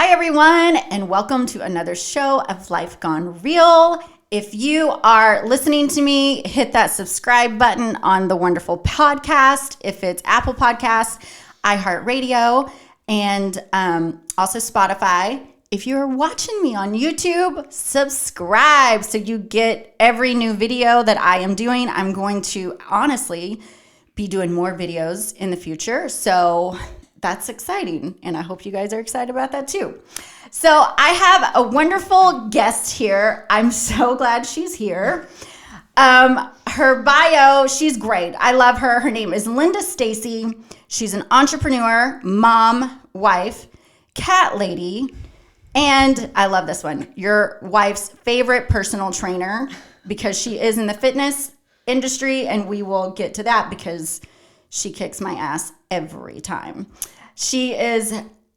Hi, everyone, and welcome to another show of Life Gone Real. If you are listening to me, hit that subscribe button on the wonderful podcast. If it's Apple Podcasts, iHeartRadio, and also Spotify. If you're watching me on YouTube, subscribe so you get every new video that I am doing. I'm going to honestly be doing more videos in the future. So that's exciting. And I hope you guys are excited about that too. So I have a wonderful guest here. I'm so glad she's here. Her bio, she's great. I love her. Her name is Linda Stacy. She's an entrepreneur, mom, wife, cat lady, and I love this one, your wife's favorite personal trainer, because she is in the fitness industry, and we will get to that because she kicks my ass every time. She is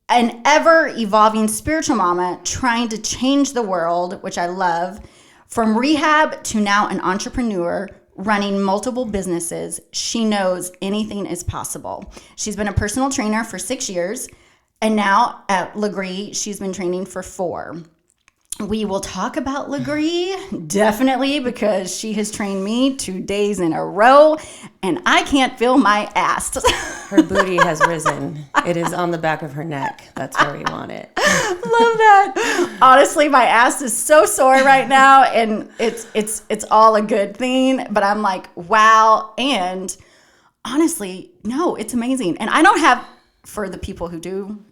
an ever-evolving spiritual mama trying to change the world, which I love. From rehab to now an entrepreneur running multiple businesses, she knows anything is possible. She's been a personal trainer for 6 years, and now at Lagree, she's been training for 4. We will talk about Lagree, definitely, because she has trained me 2 days in a row, and I can't feel my ass. Her booty has risen. It is on the back of her neck. That's where we want it. Love that. Honestly, my ass is so sore right now, and it's all a good thing, but I'm like, wow. And honestly, no, it's amazing. And I don't have, for the people who do,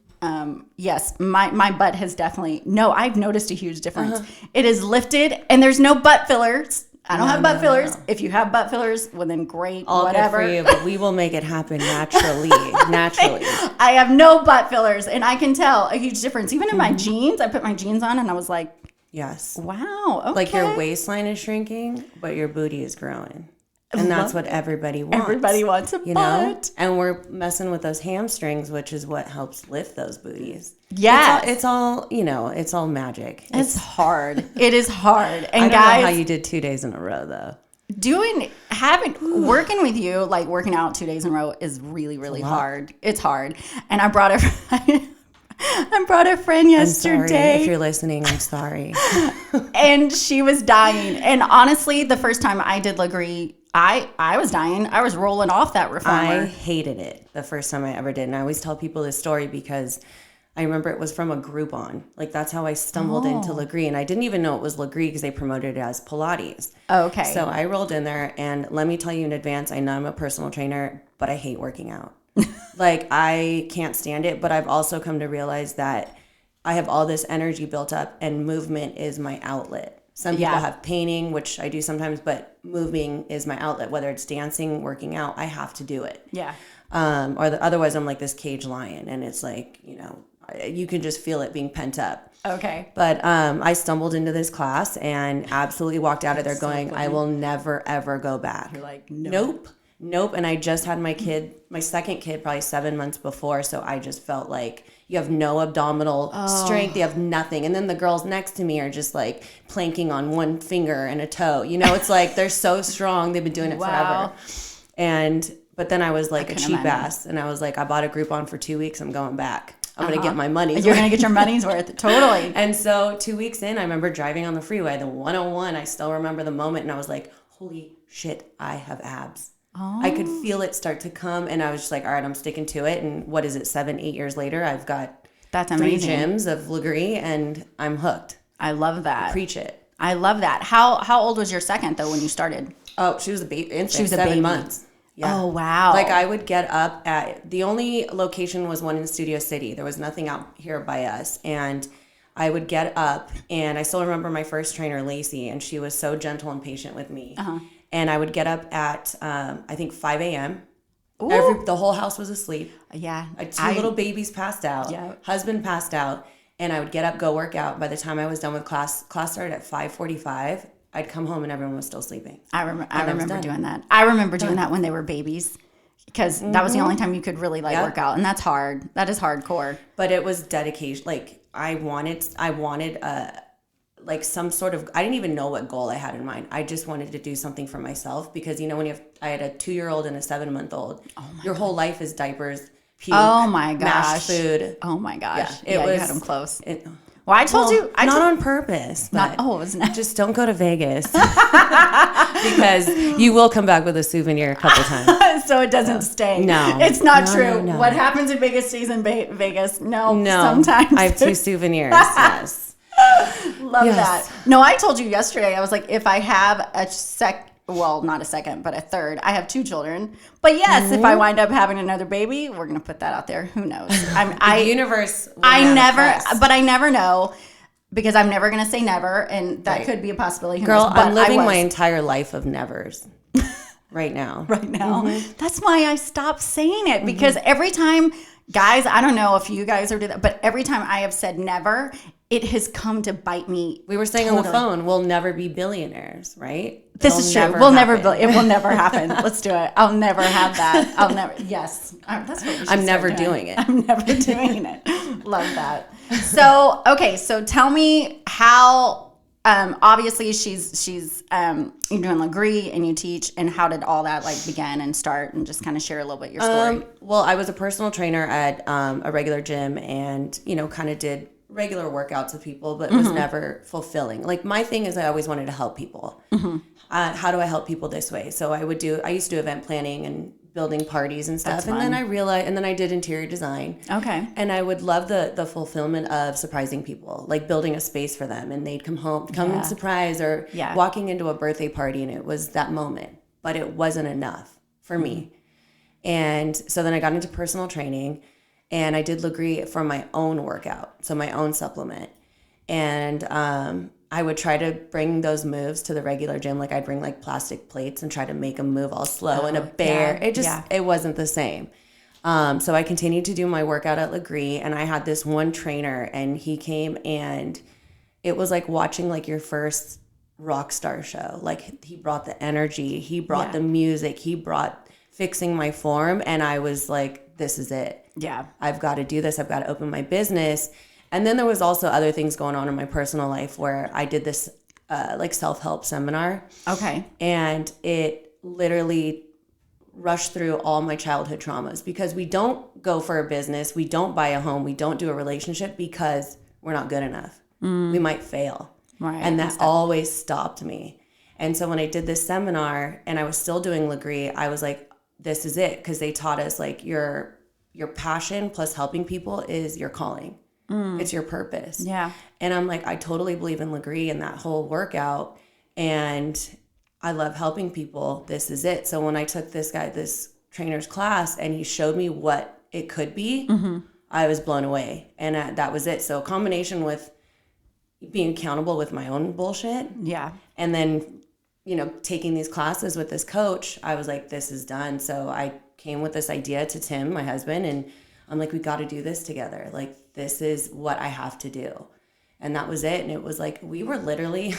yes, my butt has definitely, I've noticed a huge difference. It is lifted, and there's no butt fillers. I don't have butt fillers. If you have butt fillers, well then great, all whatever. Good for you, but we will make it happen naturally. I have no butt fillers, and I can tell a huge difference. Even in my jeans, I put my jeans on, and I was like, yes. Wow, okay. Like your waistline is shrinking, but your booty is growing. And that's what everybody wants. Everybody wants a butt. And we're messing with those hamstrings, which is what helps lift those booties. Yeah. It's all, it's all magic. It's hard. It is hard. And I don't guys, know how you did 2 days in a row, though. Working with you, like working out 2 days in a row is really, really hard. It's hard. And I brought a friend yesterday. I'm sorry. If you're listening, I'm sorry. And she was dying. And honestly, the first time I did Lagree, I was dying. I was rolling off that reformer. I hated it the first time I ever did. And I always tell people this story because I remember it was from a Groupon. Like, that's how I stumbled into Lagree. And I didn't even know it was Lagree because they promoted it as Pilates. Okay. So I rolled in there, and let me tell you in advance, I know I'm a personal trainer, but I hate working out. Like, I can't stand it. But I've also come to realize that I have all this energy built up, and movement is my outlet. Some people have painting, which I do sometimes, but moving is my outlet. Whether it's dancing, working out, I have to do it. Yeah. Otherwise, I'm like this cage lion, and it's like, you can just feel it being pent up. Okay. But I stumbled into this class and absolutely walked out of there going, I will never, ever go back. You're like, nope. And I just had my second kid, probably 7 months before. So I just felt like you have no abdominal strength. You have nothing. And then the girls next to me are just like planking on one finger and a toe. It's like they're so strong. They've been doing it forever. But then I was like a cheap ass. And I was like, I bought a Groupon for 2 weeks. I'm going back. I'm going to get my money's worth. You're going to get your money's worth. Totally. And so 2 weeks in, I remember driving on the freeway, the 101. I still remember the moment. And I was like, holy shit, I have abs. Oh. I could feel it start to come, and I was just like, all right, I'm sticking to it. And what is it, 7-8 years later, I've got 3 gyms of Lagree, and I'm hooked. I love that. Preach it. I love that. How old was your second, though, when you started? Oh, she was a baby. She was 7 months. Yeah. Oh, wow. Like, I would get up at, the only location was one in Studio City. There was nothing out here by us. And I would get up, and I still remember my first trainer, Lacey, and she was so gentle and patient with me. And I would get up at, I think, 5 a.m. The whole house was asleep. Yeah. 2 little babies passed out. Yeah. Husband passed out. And I would get up, go work out. By the time I was done with class started at 5:45. I'd come home and everyone was still sleeping. I remember doing that. I remember doing that when they were babies, because that was the only time you could really work out. And that's hard. That is hardcore. But it was dedication. Like, I wanted like some sort of, I didn't even know what goal I had in mind. I just wanted to do something for myself because, when I had a 2-year-old and a 7-month-old, your whole life is diapers, puke. Oh my gosh. Mashed food. Oh my gosh. Yeah, You had them close. Well, I told you. Not on purpose. But it was not. Just don't go to Vegas because you will come back with a souvenir a couple times. So it doesn't stay. No. It's not true. No. What happens in Vegas stays in Vegas. No. No. Sometimes. I have 2 souvenirs. Yes. Love that. No, I told you yesterday, I was like, if I have not a second, but a third, I have 2 children. But yes, if I wind up having another baby, we're going to put that out there. Who knows? The universe. I never know because I'm never going to say never. And that could be a possibility. Who Girl, knows? But I'm living my entire life of nevers right now. That's why I stopped saying it because every time, guys, I don't know if you guys are doing that, but every time I have said never, it has come to bite me. We were saying on the phone, we'll never be billionaires, right? This is true. It will never happen. Let's do it. I'll never have that. Yes. That's what we should I'm never start doing it. I'm never doing it. Love that. So, okay. So tell me how, obviously she's you're doing Lagree and you teach, and how did all that begin and start, and just kind of share a little bit your story. Well, I was a personal trainer at a regular gym and, kind of did regular workouts with people, but it was never fulfilling. My thing is I always wanted to help people. How do I help people this way? So I used to do event planning and building parties and stuff. And then I realized, and then I did interior design. Okay. And I would love the fulfillment of surprising people, building a space for them, and they'd come and surprise, or walking into a birthday party, and it was that moment, but it wasn't enough for me. And so then I got into personal training, and I did Lagree for my own workout, so my own supplement. And I would try to bring those moves to the regular gym. I'd bring plastic plates and try to make them move all slow and a bear. It wasn't the same. So I continued to do my workout at Lagree, and I had this one trainer, and he came, and it was like watching your first rock star show. He brought the energy, he brought the music, he brought fixing my form, and I was like, this is it. Yeah. I've got to do this. I've got to open my business. And then there was also other things going on in my personal life where I did this self-help seminar. Okay. And it literally rushed through all my childhood traumas, because we don't go for a business, we don't buy a home, we don't do a relationship because we're not good enough. We might fail. Right. And that always stopped me. And so when I did this seminar and I was still doing Lagree, I was like, this is it. Because they taught us your passion plus helping people is your calling. It's your purpose. Yeah. And I'm like, I totally believe in Lagree and that whole workout. And I love helping people. This is it. So when I took this trainer's class and he showed me what it could be, I was blown away. And that was it. So a combination with being accountable with my own bullshit. Yeah. And then, taking these classes with this coach, I was like, this is done. So I came with this idea to Tim, my husband, and I'm like, we got to do this together. This is what I have to do. And that was it. And it was we were literally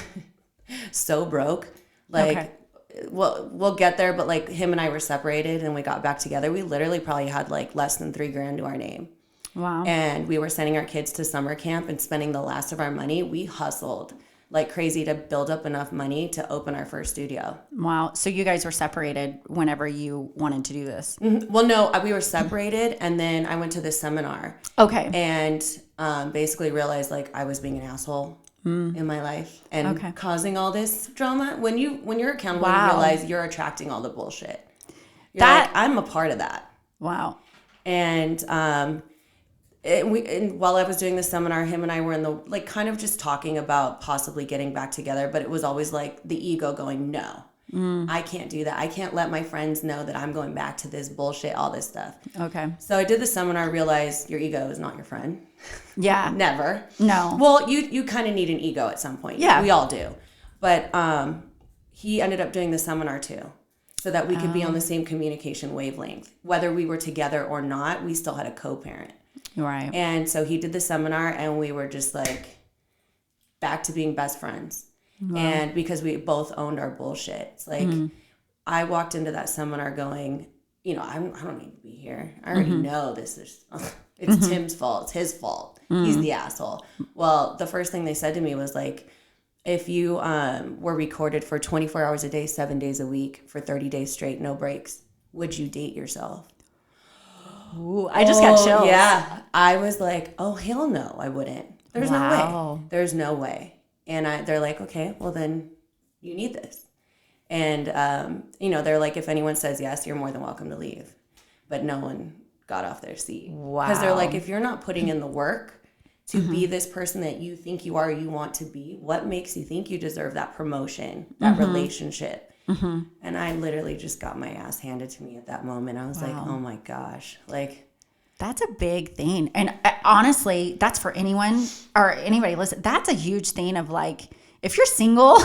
so broke. We'll get there, but him and I were separated and we got back together. We literally probably had less than $3,000 to our name. Wow. And we were sending our kids to summer camp and spending the last of our money. We hustled like crazy to build up enough money to open our first studio. Wow. So you guys were separated whenever you wanted to do this? Well, no, we were separated, and then I went to this seminar. Okay. And basically realized I was being an asshole in my life and causing all this drama. When you're accountable, you realize you're attracting all the bullshit. You're I'm a part of that. Wow. And while I was doing the seminar, him and I were in the kind of just talking about possibly getting back together, but it was always the ego going, no, I can't do that. I can't let my friends know that I'm going back to this bullshit, all this stuff. Okay. So I did the seminar, realized your ego is not your friend. Yeah. Never. No. Well, you kind of need an ego at some point. Yeah. We all do. But he ended up doing the seminar too, so that we could be on the same communication wavelength. Whether we were together or not, we still had a co-parent. Right. And so he did the seminar, and we were just back to being best friends. Wow. And because we both owned our bullshit. It's I walked into that seminar going, I don't need to be here. I already know this is, it's Tim's fault. It's his fault. He's the asshole. Well, the first thing they said to me was if you were recorded for 24 hours a day, 7 days a week for 30 days straight, no breaks, would you date yourself? Ooh, I just got chills. Yeah. I was like, oh, hell no, I wouldn't. There's no way. There's no way. And they're like, okay, well then you need this. And, you know, they're like, if anyone says yes, you're more than welcome to leave. But no one got off their seat. Wow. Because they're like, if you're not putting in the work to be this person that you think you are, you want to be, what makes you think you deserve that promotion, that relationship? And I literally just got my ass handed to me at that moment. I was like, oh my gosh. Like, that's a big thing. And honestly, that's for anyone or anybody listen. That's a huge thing of like, if you're single,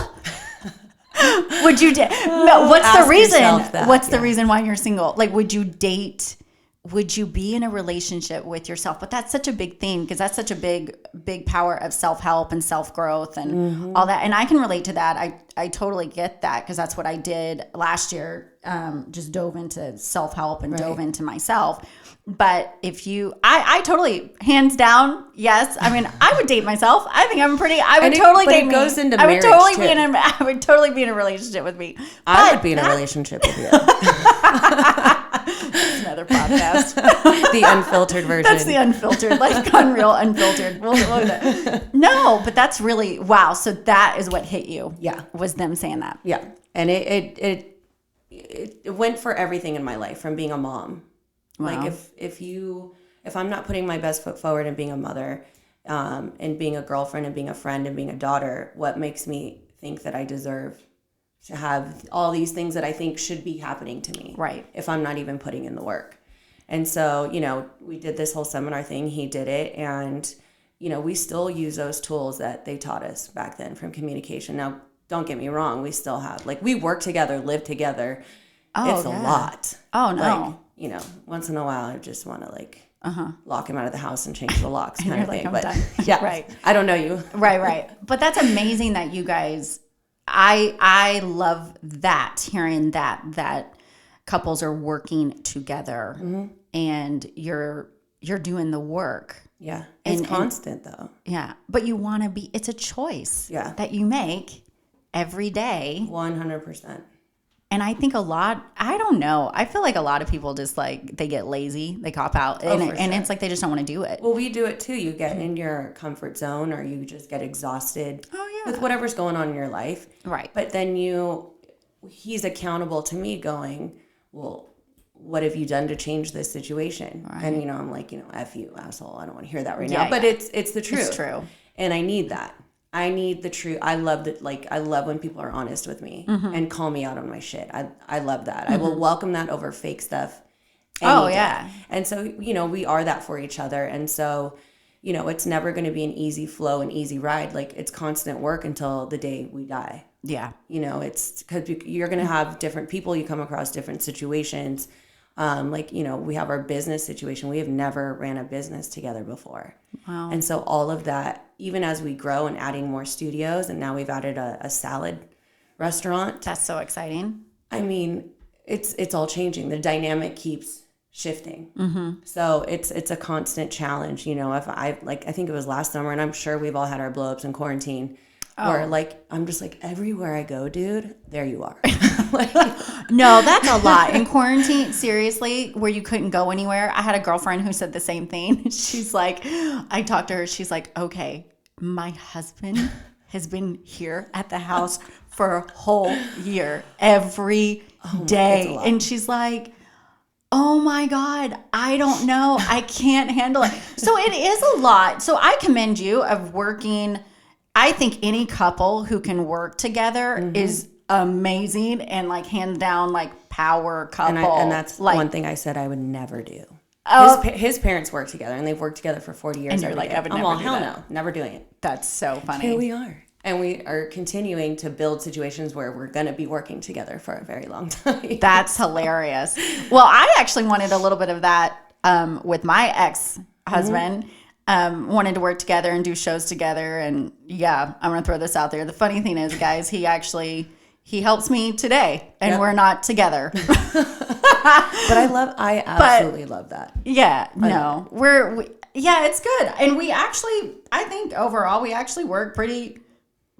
would you date? What's the reason? What's the reason why you're single? Like, would you date? Would you be in a relationship with yourself? But that's such a big thing because that's such a big power of self-help and self-growth and all that. And I can relate to that. I totally get that because that's what I did last year. Just dove into self-help and dove into myself. But if you, I totally, hands down, yes. I mean, I would date myself. I think I'm pretty. I would totally date me. Goes into I would marriage totally too. I would totally be in a relationship with me. I would be in a relationship with you. That's another podcast. The unfiltered version. That's the unfiltered, Life Gone Real unfiltered. No, but that's really wow. So that is what hit you. Yeah, was them saying that. Yeah, and it went for everything in my life from being a mom. Wow. Like if I'm not putting my best foot forward and being a mother, and being a girlfriend and being a friend and being a daughter, what makes me think that I deserve to have all these things that I think should be happening to me? Right. If I'm not even putting in the work. And so, you know, we did this whole seminar thing. He did it. And, you know, we still use those tools that they taught us back then from communication. Now, don't get me wrong. We still have, like, we work together, live together. Oh, it's a lot. Oh, no. Like, you know, once in a while, I just want to, like, lock him out of the house and change the locks kind of thing. But yeah, right. I don't know you. Right. But that's amazing that you guys, I love that, hearing that couples are working together and you're doing the work. Yeah. It's constant though. Yeah. But you want to be, it's a choice that you make every day. 100%. And I think I don't know. I feel like a lot of people just like, they get lazy, they cop out and it's like, they just don't want to do it. Well, we do it too. You get in your comfort zone or you just get exhausted with whatever's going on in your life. Right. But then he's accountable to me going, well, what have you done to change this situation? Right. And, you know, I'm like, you know, F you, asshole. I don't want to hear that right now. But it's the truth. It's true. And I need that. I need the truth. I love that. Like, I love when people are honest with me and call me out on my shit. I love that. I will welcome that over fake stuff. Oh, yeah. And so, you know, we are that for each other. And so, you know, it's never going to be an easy flow, an easy ride. Like, it's constant work until the day we die. Yeah. You know, it's because you're going to have different people. You come across different situations. Like, you know, we have our business situation. We have never ran a business together before. Wow. And so all of that, even as we grow and adding more studios, and now we've added a salad restaurant. That's so exciting. I mean, it's all changing. The dynamic keeps shifting. So it's a constant challenge. You know, if I think it was last summer, and I'm sure we've all had our blow-ups in quarantine. Or like, I'm just like, everywhere I go, dude, there you are. Like, no, that's a lot. In quarantine, seriously, where you couldn't go anywhere. I had a girlfriend who said the same thing. She's like, I talked to her. She's like, okay, my husband has been here at the house for a whole year, every day. And she's like, oh my God, I don't know. I can't handle it. So it is a lot. So I commend you of working. I think any couple who can work together is amazing and like hands down like power couple. And that's like, one thing I said I would never do. His parents work together and they've worked together for 40 years. And you're like, I would never do hell that. No, never doing it. That's so funny. Here we are. And we are continuing to build situations where we're going to be working together for a very long time. That's hilarious. Well, I actually wanted a little bit of that with my ex-husband. Wanted to work together and do shows together. And yeah, I'm going to throw this out there. The funny thing is, guys, he helps me today and we're not together. But I absolutely love that. Yeah, no, yeah, it's good. And we actually, I think overall, we actually work pretty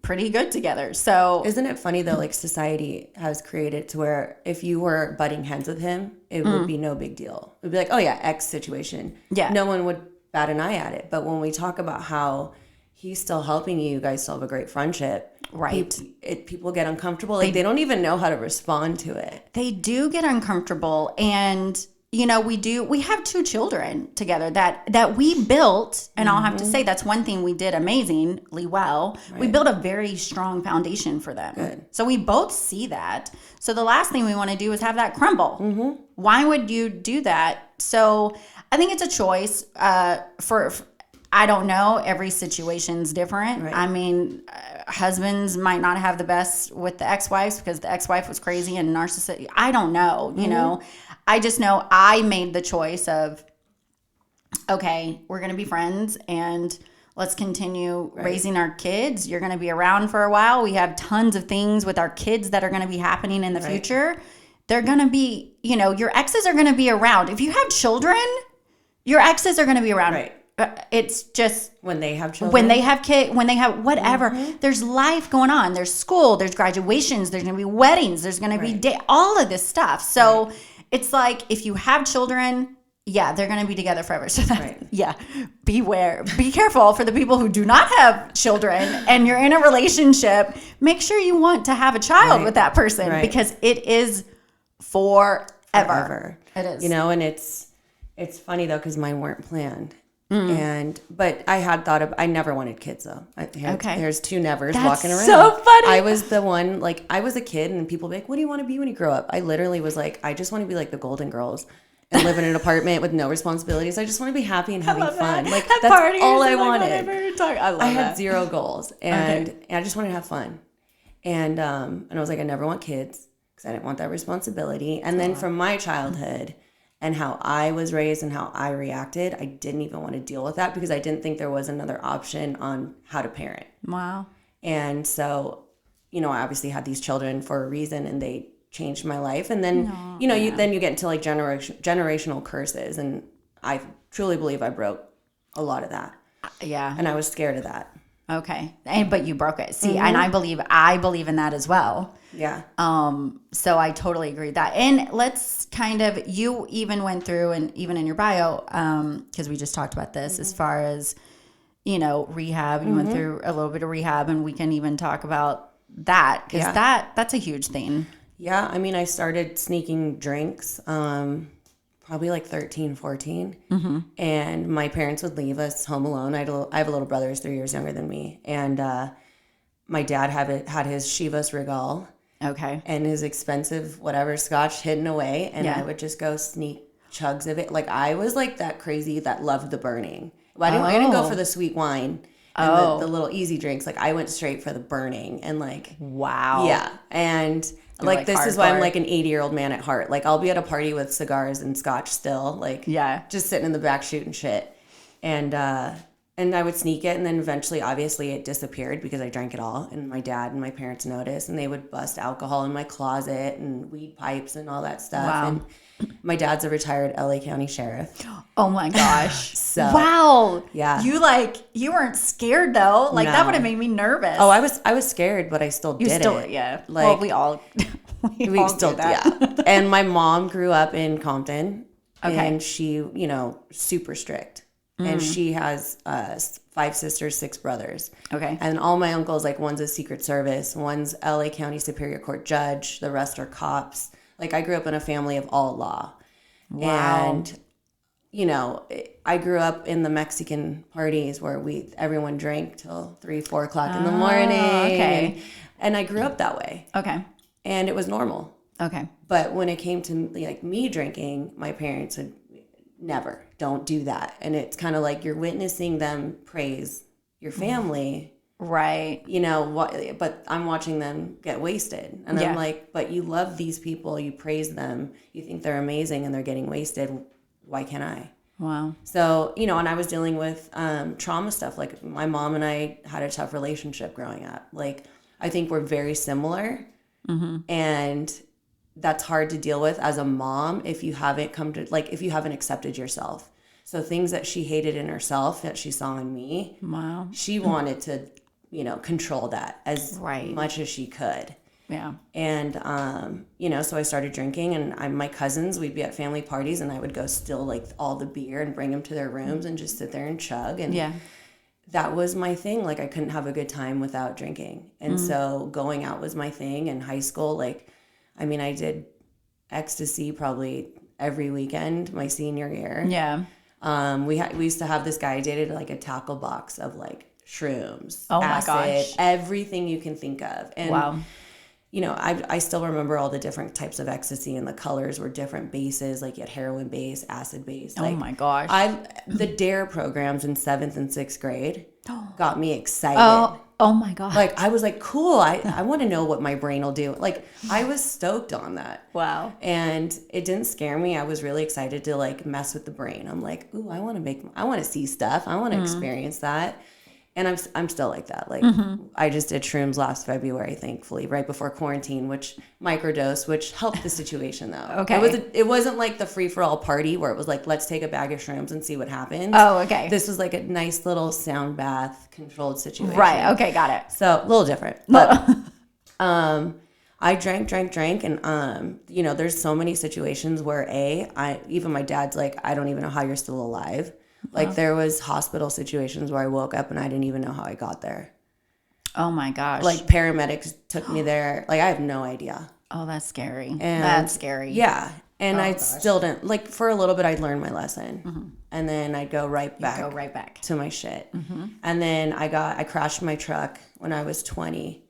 pretty good together. So isn't it funny though, like society has created to where if you were butting heads with him, it would be no big deal. It would be like, oh yeah, X situation. Yeah. No one would bat an eye at it. But when we talk about how he's still helping you guys still have a great friendship. Right. People get uncomfortable. Like they don't even know how to respond to it. They do get uncomfortable. And, you know, we have 2 children together that we built. And I'll have to say that's one thing we did amazingly well. Right. We built a very strong foundation for them. Good. So we both see that. So the last thing we want to do is have that crumble. Why would you do that? So I think it's a choice for I don't know. Every situation's different. Right. I mean, husbands might not have the best with the ex-wives because the ex-wife was crazy and narcissistic. I don't know. You know, I just know I made the choice of, okay, we're going to be friends and let's continue raising our kids. You're going to be around for a while. We have tons of things with our kids that are going to be happening in the future. They're going to be, you know, your exes are going to be around. If you have children, your exes are going to be around. Right. It's just when they have children, when they have kids, when they have whatever, there's life going on. There's school, there's graduations, there's going to be weddings, there's going to be all of this stuff. So it's like if you have children, yeah, they're going to be together forever. So that, beware, be careful for the people who do not have children and you're in a relationship. Make sure you want to have a child with that person because it is forever. It is, you know, and it's funny though because mine weren't planned. But I had thought of, I never wanted kids though. There's 2 nevers walking around. So funny. I was the one, like I was a kid and people would be like, what do you want to be when you grow up? I literally was like, I just want to be like the Golden Girls and live in an apartment with no responsibilities. I just want to be happy and having fun. Like that's all I wanted. I had 0 goals and I just wanted to have fun. And I was like, I never want kids because I didn't want that responsibility. And then from my childhood, and how I was raised and how I reacted, I didn't even want to deal with that because I didn't think there was another option on how to parent. Wow. And so, you know, I obviously had these children for a reason and they changed my life. And then, you get into like generational curses. And I truly believe I broke a lot of that. Yeah. And I was scared of that. Okay. But you broke it. See, and I believe in that as well. Yeah. So I totally agree with that. And let's you even went through, and even in your bio, because we just talked about this as far as, you know, rehab, you went through a little bit of rehab, and we can even talk about that because that's a huge thing. Yeah. I mean, I started sneaking drinks, probably like 13, 14. And my parents would leave us home alone. I have a little brother who's 3 years younger than me. And my dad had his Chivas Regal. Okay. And his expensive whatever scotch hidden away. And I would just go sneak chugs of it. Like I was like that crazy that loved the burning. I didn't go for the sweet wine and the little easy drinks. Like I went straight for the burning and like. Wow. Yeah. And like this is why I'm like an 80-year-old man at heart. Like I'll be at a party with cigars and scotch still. Like just sitting in the back shooting shit. And I would sneak it, and then eventually, obviously, it disappeared because I drank it all, and my dad and my parents noticed, and they would bust alcohol in my closet and weed pipes and all that stuff. Wow. And my dad's a retired LA County sheriff. Oh my gosh. Wow. Yeah. You weren't scared though. Like that would have made me nervous. Oh, I was scared, but I still did it. Yeah. Like, well, we all still do that. Yeah. And my mom grew up in Compton. Okay. And she, you know, super strict. And she has 5 sisters, 6 brothers. Okay. And all my uncles, like one's a Secret Service, one's LA County Superior Court judge, the rest are cops. Like I grew up in a family of all law. Wow. And, you know, I grew up in the Mexican parties where everyone drank till 3, 4 o'clock in the morning. Okay. And I grew up that way. Okay. And it was normal. Okay. But when it came to like me drinking, my parents would never, don't do that. And it's kind of like you're witnessing them praise your family. Right. You know, but I'm watching them get wasted. And I'm like, but you love these people, you praise them, you think they're amazing and they're getting wasted. Why can't I? Wow. So, you know, and I was dealing with trauma stuff. Like my mom and I had a tough relationship growing up. Like I think we're very similar. And that's hard to deal with as a mom if you haven't if you haven't accepted yourself. So things that she hated in herself that she saw in me, wow, she wanted to control that as much as she could. Yeah. And, so I started drinking, and my cousins, we'd be at family parties, and I would go steal like all the beer and bring them to their rooms and just sit there and chug. And that was my thing. Like, I couldn't have a good time without drinking. And so going out was my thing. In high school, I did ecstasy probably every weekend my senior year. Yeah. We used to have this guy I dated like a tackle box of like shrooms, acid, my gosh, everything you can think of. And wow. I still remember all the different types of ecstasy, and the colors were different bases. Like, you had heroin base, acid base. Oh my gosh. The DARE programs in 7th and 6th grade got me excited. Oh my God. Like, I was like, cool. I want to know what my brain will do. Like, I was stoked on that. Wow. And it didn't scare me. I was really excited to like mess with the brain. I'm like, ooh, I want to see stuff. I want to experience that. And I'm still like that. Like, I just did shrooms last February, thankfully, right before quarantine, which microdose, which helped the situation though. Okay. It wasn't like the free for all party where it was like, let's take a bag of shrooms and see what happens. Oh, okay. This was like a nice little sound bath controlled situation. Right. Okay. Got it. So a little different, but, I drank, and there's so many situations where even my dad's like, I don't even know how you're still alive. Like, there was hospital situations where I woke up and I didn't even know how I got there. Oh my gosh. Like, paramedics took me there. Like, I have no idea. Oh, that's scary. That's scary. Yeah. And I still didn't, like, for a little bit I'd learn my lesson. And then I'd go right back to my shit. And then I crashed my truck when I was 20.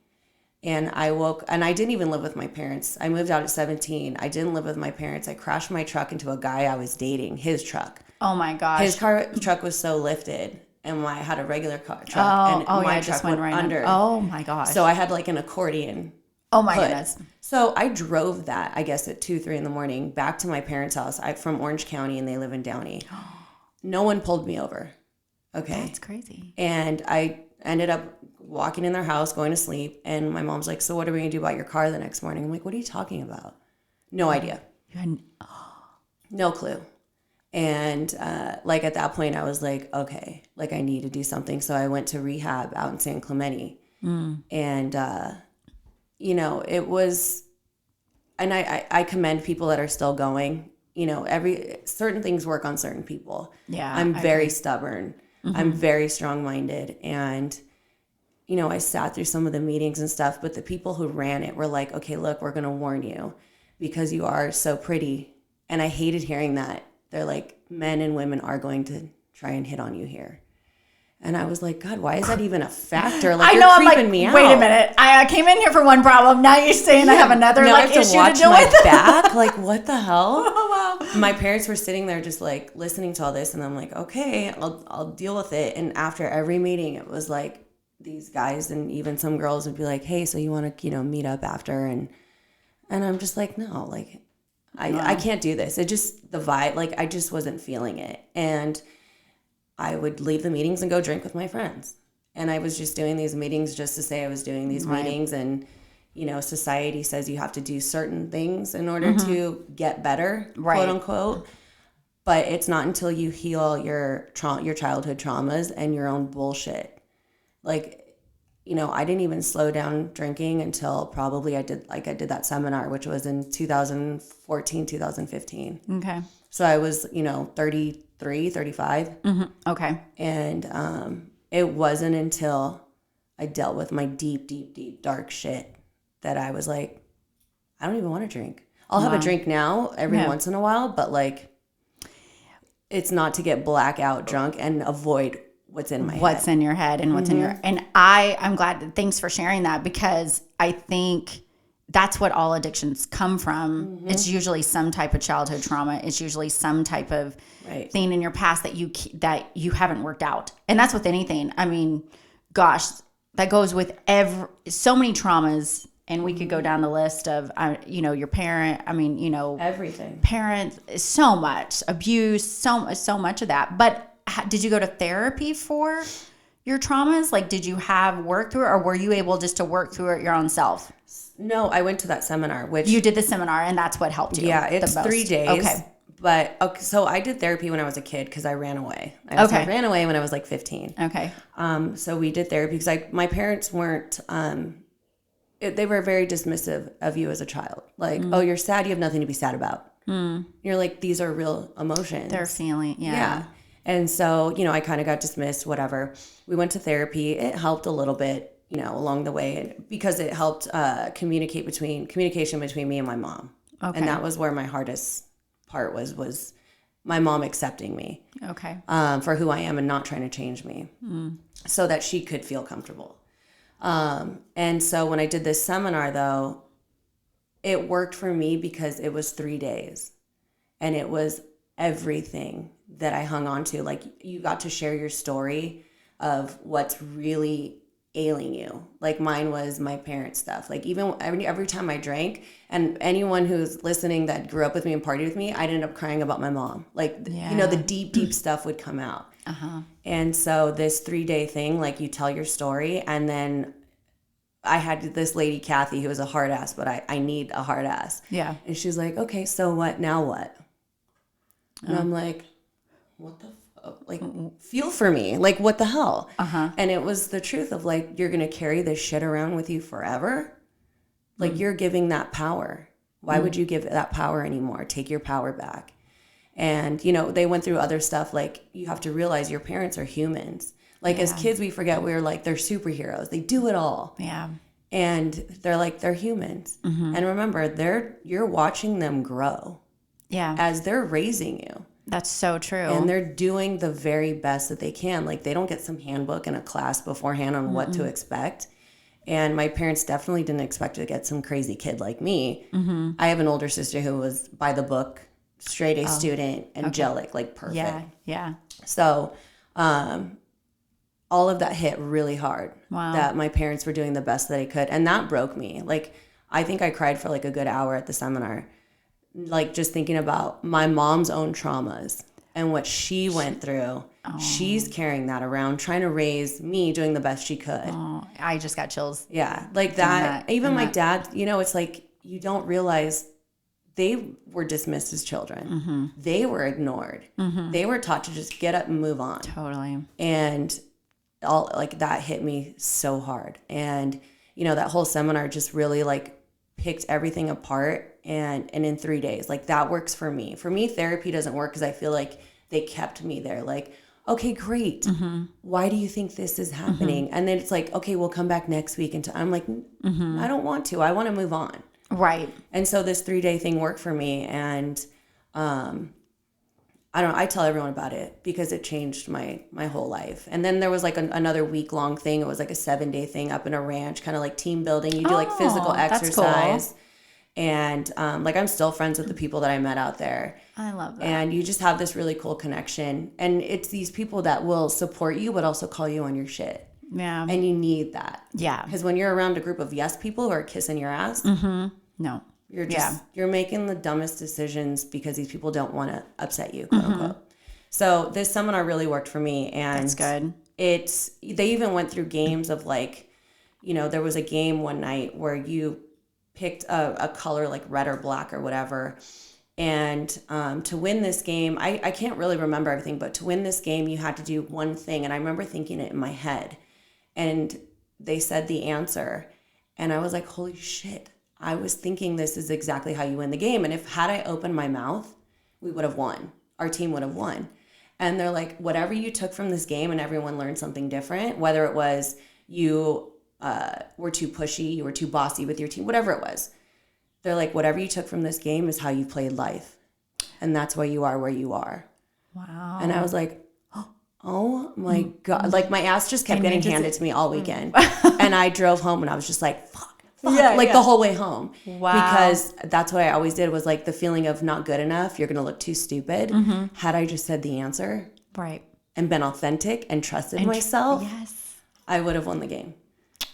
And I woke, and I didn't even live with my parents. I moved out at 17. I didn't live with my parents. I crashed my truck into a guy I was dating, his truck. Oh my gosh. His truck was so lifted, and I had a regular truck, and my truck just went right under. Oh my gosh. So I had like an accordion. Oh my goodness. So I drove that, I guess, at 2-3 in the morning back to my parents' house. I'm from Orange County, and they live in Downey. No one pulled me over. Okay. That's crazy. And I ended up walking in their house, going to sleep, and my mom's like, so what are we going to do about your car the next morning? I'm like, what are you talking about? No idea. No clue. And like, at that point I was like, okay, like, I need to do something. So I went to rehab out in San Clemente. And it was, and I commend people that are still going. Certain things work on certain people. Yeah. I'm very stubborn. I'm very strong-minded, and I sat through some of the meetings and stuff, but the people who ran it were like, okay, look, we're going to warn you because you are so pretty. And I hated hearing that. They're like, men and women are going to try and hit on you here. And I was like, God, why is that even a factor? Like, you're creeping me out. Wait a minute. I came in here for one problem. Now you're saying I have another issue to deal with. Back. Like, what the hell? Oh, wow. My parents were sitting there just like listening to all this, and I'm like, okay, I'll deal with it. And after every meeting, it was like these guys and even some girls would be like, hey, so you want to, meet up after? And I'm just like, no, like, I can't do this. It just, the vibe, like, I just wasn't feeling it. And I would leave the meetings and go drink with my friends. And I was just doing these meetings just to say I was doing these meetings. And, society says you have to do certain things in order to get better, quote unquote. But it's not until you heal your childhood traumas and your own bullshit. Like, I didn't even slow down drinking until probably I did that seminar, which was in 2014, 2015. Okay. So I was, 33, 35. Okay. And it wasn't until I dealt with my deep, deep, deep, dark shit that I was like, I don't even want to drink. I'll have a drink now every once in a while, but like, it's not to get blackout drunk and avoid what's in my head. What's in your head and what's in your, and I'm glad, thanks for sharing that, because I think that's what all addictions come from. It's usually some type of childhood trauma. It's usually some type of thing in your past that you haven't worked out. And that's with anything. I mean, gosh, that goes with so many traumas. And we could go down the list of, your parent, everything. Parents, so much abuse, so much of that. But did you go to therapy for your traumas? Like, did you have work through it, or were you able just to work through it your own self? No, I went to that seminar, which you did the seminar, and that's what helped you. Yeah, it's 3 days. Okay. But okay, so I did therapy when I was a kid because I ran away. I ran away when I was like 15. Okay. So we did therapy because my parents weren't, they were very dismissive of you as a child. Like, oh, you're sad. You have nothing to be sad about. You're like, these are real emotions. They're feeling, Yeah. And so, I kind of got dismissed, whatever. We went to therapy. It helped a little bit, along the way because it helped communication between me and my mom. Okay. And that was where my hardest part was my mom accepting me. Okay. For who I am and not trying to change me so that she could feel comfortable. And so when I did this seminar, though, it worked for me because it was 3 days and it was everything that I hung on to. Like, you got to share your story of what's really ailing you. Like, mine was my parents' stuff. Like, even every time I drank, and anyone who's listening that grew up with me and partied with me, I'd end up crying about my mom. Like, the deep stuff would come out. And so this 3-day thing, like, you tell your story, and then I had this lady, Kathy, who was a hard ass, but I need a hard ass. Yeah. And she's like, okay, so what? Now what? And I'm like, what the fuck? Like, feel for me. Like, what the hell? And it was the truth of, like, you're going to carry this shit around with you forever? Like, you're giving that power. Why would you give that power anymore? Take your power back. And, they went through other stuff. Like, you have to realize your parents are humans. Like, as kids, we forget we're like, they're superheroes. They do it all. Yeah. And they're like, they're humans. And remember, you're watching them grow. Yeah. As they're raising you. That's so true. And they're doing the very best that they can. Like, they don't get some handbook in a class beforehand on what to expect. And my parents definitely didn't expect to get some crazy kid like me. I have an older sister who was by the book, straight A student, angelic, like perfect. Yeah, yeah. So all of that hit really hard. Wow. That my parents were doing the best that they could. And that broke me. Like, I think I cried for like a good hour at the seminar. Like, just thinking about my mom's own traumas and what she went through. She's carrying that around, trying to raise me, doing the best she could. I just got chills. Yeah, like that. Even my dad, it's like, you don't realize they were dismissed as children. They were ignored. They were taught to just get up and move on. Totally. And all like that hit me so hard. And, that whole seminar just really like picked everything apart. And in 3 days, like, that works for me. For me, therapy doesn't work because I feel like they kept me there. Like, okay, great. Why do you think this is happening? And then it's like, okay, we'll come back next week. And I'm like, I don't want to. I want to move on. Right. And so this 3-day thing worked for me. And I tell everyone about it because it changed my whole life. And then there was like another week-long thing. It was like a 7-day thing up in a ranch, kind of like team building. You do like physical exercise. Cool. And like, I'm still friends with the people that I met out there. I love that. And you just have this really cool connection. And it's these people that will support you, but also call you on your shit. Yeah. And you need that. Yeah. Because when you're around a group of yes people who are kissing your ass, no. You're making the dumbest decisions because these people don't want to upset you, quote unquote. So this seminar really worked for me. And that's good. They even went through games of like, there was a game one night where you picked a color like red or black or whatever. And to win this game, I can't really remember everything, but to win this game, you had to do one thing. And I remember thinking it in my head. And they said the answer. And I was like, holy shit. I was thinking this is exactly how you win the game. And had I opened my mouth, we would have won. Our team would have won. And they're like, whatever you took from this game, and everyone learned something different, whether it was you were too pushy, you were too bossy with your team, whatever it was. They're like, whatever you took from this game is how you played life. And that's why you are where you are. Wow. And I was like, oh my God. Like, my ass just kept getting handed to me all weekend. And I drove home and I was just like, fuck. The whole way home. Wow. Because that's what I always did, was like the feeling of not good enough. You're going to look too stupid. Had I just said the answer. Right. And been authentic and trusted myself. Yes. I would have won the game.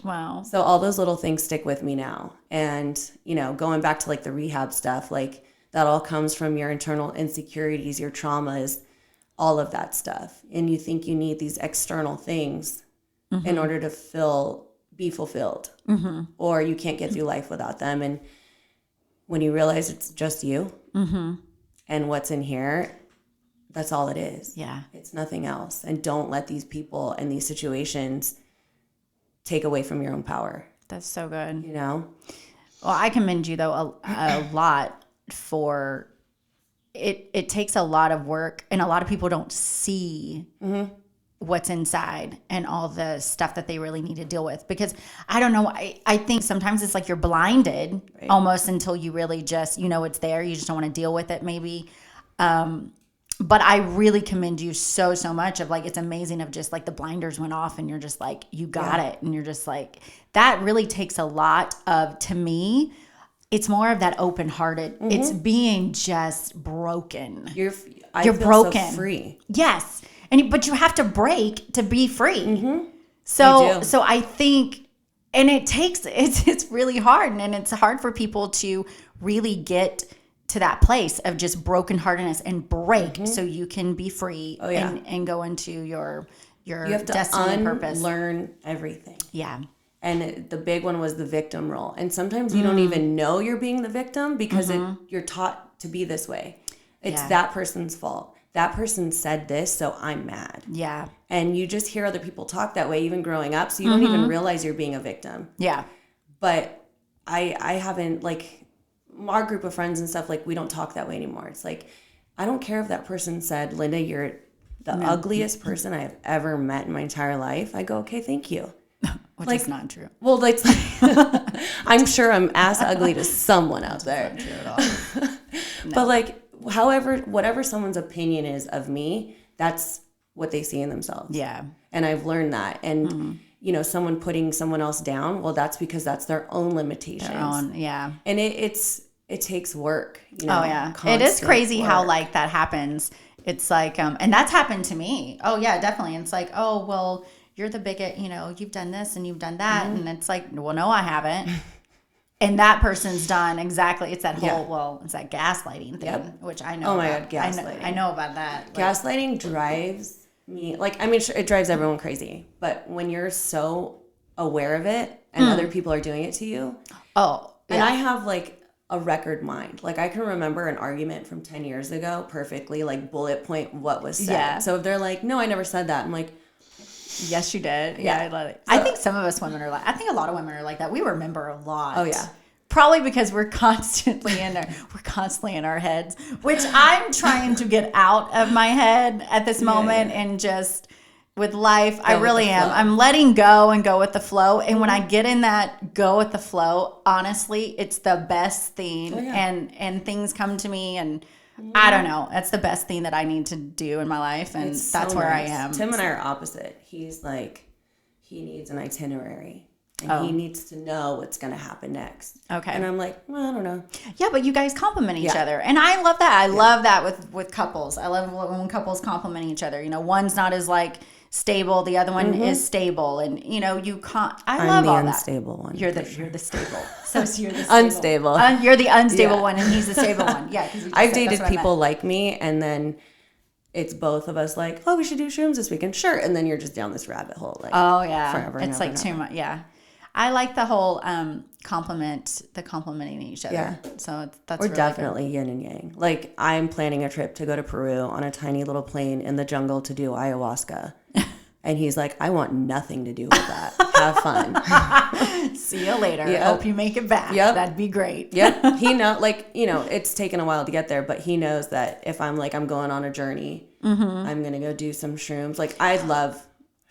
Wow. So all those little things stick with me now. And, going back to like the rehab stuff, like that all comes from your internal insecurities, your traumas, all of that stuff. And you think you need these external things in order to be fulfilled, or you can't get through life without them. And when you realize it's just you, and what's in here, that's all it is. Yeah. It's nothing else. And don't let these people and these situations take away from your own power. That's so good. You know? Well, I commend you though a lot for it. It takes a lot of work, and a lot of people don't see what's inside and all the stuff that they really need to deal with. Because I don't know, I think sometimes it's like you're blinded almost until you really just, it's there. You just don't want to deal with it maybe. But I really commend you so much of like, it's amazing of just like the blinders went off and you're just like, you got it. And you're just like, that really takes a lot of, to me, it's more of that open-hearted. It's being just broken. You're broken. So free. Yes. But you have to break to be free. So I think, and it's really hard, and it's hard for people to really get to that place of just brokenheartedness and break so you can be free and go into your you have to destiny and purpose. Learn everything. Yeah. And the big one was the victim role. And sometimes you don't even know you're being the victim because you're taught to be this way. It's that person's fault. That person said this, so I'm mad. Yeah. And you just hear other people talk that way, even growing up, so you don't even realize you're being a victim. Yeah. But I haven't, like, our group of friends and stuff, like, we don't talk that way anymore. It's like, I don't care if that person said, Linda, you're the ugliest person I have ever met in my entire life. I go, okay, thank you. Which is not true. Well, like, I'm sure I'm ass ugly to someone out there. That's not true at all. No. But, like, whatever someone's opinion is of me, that's what they see in themselves. Yeah. And I've learned that. And, someone putting someone else down, well, that's because that's their own limitations. And it takes work. Oh, yeah. It is crazy how, like, that happens. It's like, and that's happened to me. Oh, yeah, definitely. It's like, oh, well, you're the bigot, you've done this and you've done that. And it's like, well, no, I haven't. And that person's done exactly. It's that whole, it's that gaslighting thing, which I know. Oh my about. God, gaslighting. I know about that. Gaslighting drives me, it drives everyone crazy. But when you're so aware of it and other people are doing it to you. Oh, yeah. And I have like a record mind. Like I can remember an argument from 10 years ago perfectly, like bullet point what was said. Yeah. So if they're like, no, I never said that. I'm like, yes, you did. Yeah, I love it. So, I think some of us women are I think a lot of women are like that. We remember a lot. Oh yeah. Probably because we're constantly in our heads, which I'm trying to get out of my head at this moment and just with life. I really am. I'm letting go and go with the flow. And when I get in that go with the flow, honestly, it's the best thing. Oh, yeah. And things come to me and I don't know. That's the best thing that I need to do in my life. And that's where I am. Tim and I are opposite. He's like, he needs an itinerary. And he needs to know what's going to happen next. Okay. And I'm like, well, I don't know. Yeah, but you guys compliment each other. And I love that. I love that with couples. I love when couples compliment each other. One not as like stable. The other one is stable. And, you can't. I love all that. I'm the unstable one. You're the stable. So you're the stable. Unstable. You're the unstable one and he's the stable one. Yeah. I've dated people like me and then it's both of us like, oh, we should do shrooms this weekend. Sure. And then you're just down this rabbit hole. Like, oh, yeah. Forever. It's like too much. Yeah. I like the whole complimenting each other. Yeah. So that's really definitely good. Yin and yang. Like I'm planning a trip to go to Peru on a tiny little plane in the jungle to do ayahuasca. And he's like, I want nothing to do with that. Have fun. See you later. Yep. Hope you make it back. Yep. That'd be great. Yep. He it's taken a while to get there, but he knows that if I'm like, I'm going on a journey, I'm going to go do some shrooms. Like I love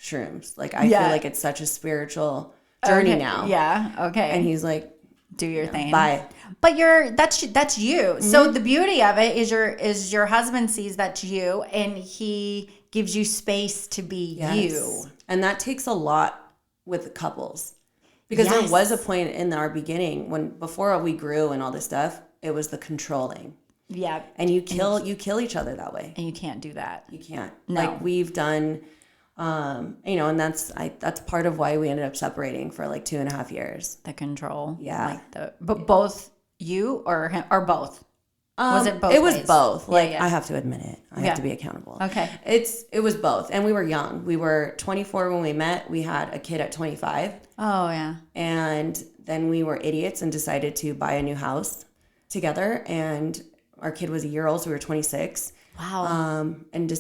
shrooms. Like I feel like it's such a spiritual journey now. Yeah. Okay. And he's like, do your thing. Bye. But that's you. Mm-hmm. So the beauty of it is your husband sees that's you and he gives you space to be you. And that takes a lot with couples. Because there was a point in our beginning before we grew and all this stuff, it was the controlling. Yeah. And you kill each other that way. And you can't do that. You can't. No. Like we've done and that's part of why we ended up separating for like 2.5 years. The control. Yeah. But both you or him or both? Was it both? It was both. Like I have to admit it. I have to be accountable. Okay. It was both. And we were young. We were 24 when we met. We had a kid at 25. Oh yeah. And then we were idiots and decided to buy a new house together and our kid was a year old, so we were 26. Wow. And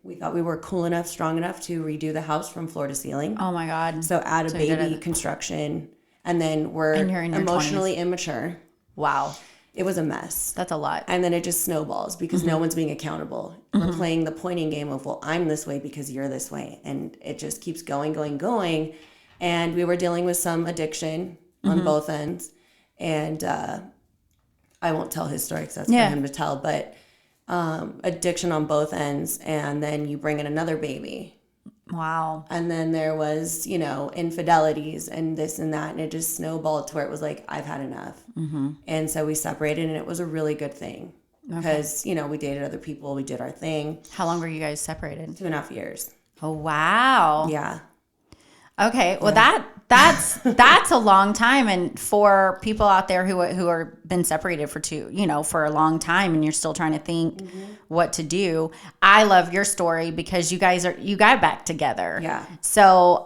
we thought we were cool enough, strong enough to redo the house from floor to ceiling. Oh my God. So add a baby construction. And then we're emotionally immature. Wow. It was a mess. That's a lot. And then it just snowballs because no one's being accountable. We're playing the pointing game of, well, I'm this way because you're this way. And it just keeps going. And we were dealing with some addiction on both ends. And I won't tell his story because that's for him to tell. But addiction on both ends. And then you bring in another baby. Wow. And then there was, infidelities and this and that. And it just snowballed to where it was like, I've had enough. And so we separated, and it was a really good thing because, we dated other people. We did our thing. How long were you guys separated? 2.5 years. Oh, wow. Yeah. Okay. Well, that's a long time. And for people out there who are been separated for a long time, and you're still trying to think what to do. I love your story because you got back together. Yeah. So,